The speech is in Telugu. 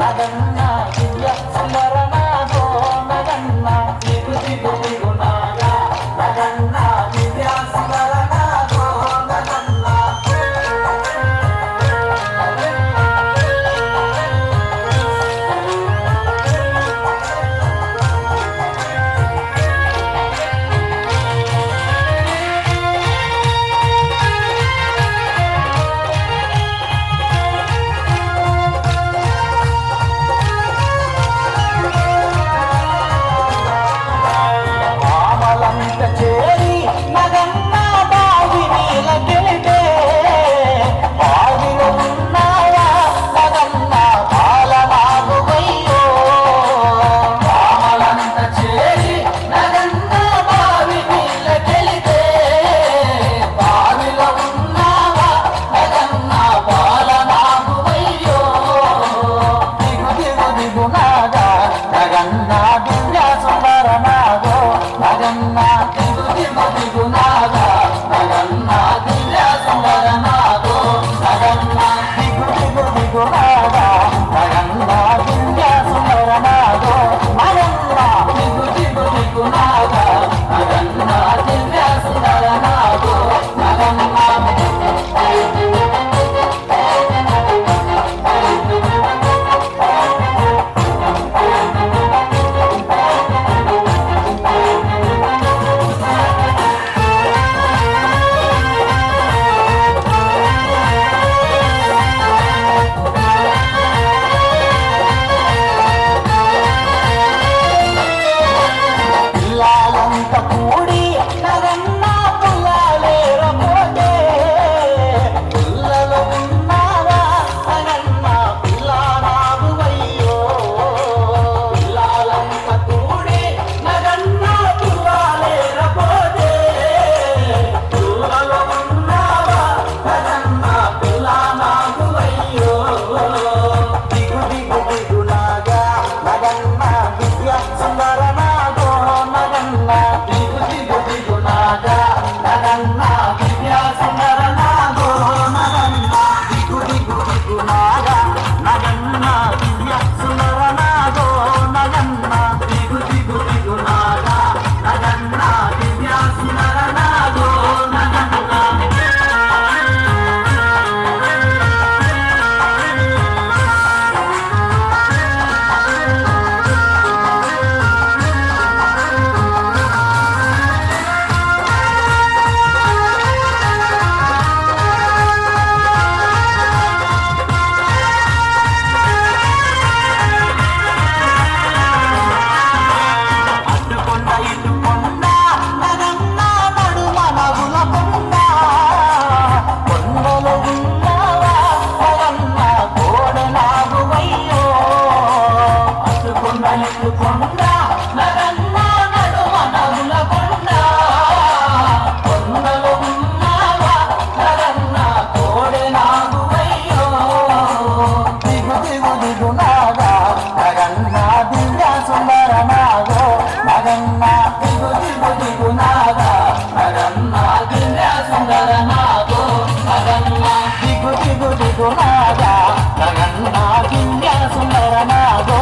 నగన్న దివ్య సుందర నాగో నగన్న దిగు దిగు దిగు నాగా నగన్న దివ్య సుందర నాగో నగన్న చేరి నగన్న బావి నీలకెళితే బావిలో ఉన్నావా నగన్న బాలనాగువయ్యో రామలంత చేరి నగన్న బావి నీలకెళితే బావిలో ఉన్నావా నగన్న బాలనాగువయ్యో దిగు దిగు దిగు నాగా నగన్న దివ్య సుందర నాగో నగన్న దిగు దిగు దిగు నాగా నగన్న దివ్య సుందర నాగో నగన్న దిగు దిగు దిగు నాగా నగన్న దివ్య సుందర నాగో నగన్న దిగు దిగు దిగు నాగా నగన్న దివ్య సుందర నాగో నగన్న కూడి నగన్న పుల్లలేరపోతే పుల్లలో ఉన్నావా నగన్న పిల్లనాగువయ్యో పిల్లలంత కూడి నగన్న పుల్లలేరపోతే పుల్లలో ఉన్నావా నగన్న పిల్లనాగువయ్యో దిగు దిగు దిగు నాగా నగన్న దివ్య సుందర నాగో నగన్న దిగు దిగు దిగు నాగా నగన్న దివ్య సుందర నాగో నగన్న దిగు దిగు దిగు నాగా నగన్న దివ్య సుందర నాగో నగన్న దిగు దిగు దిగు నాగా నగన్న దివ్య సుందర నాగో నగన్న కొండ నగన్న నడుమ నగుల కొండ కొండలో ఉన్నావా నగన్న కోడె నాగువయ్యో దిగు దిగు దిగు నాగా నగన్న దివ్య సుందర నాగో నగన్న దిగు దిగు దిగు నాగా నగన్న దివ్య సుందర నాగో నగన్న దిగు దిగు దిగు నాగా నగన్న దివ్య సుందర నాగో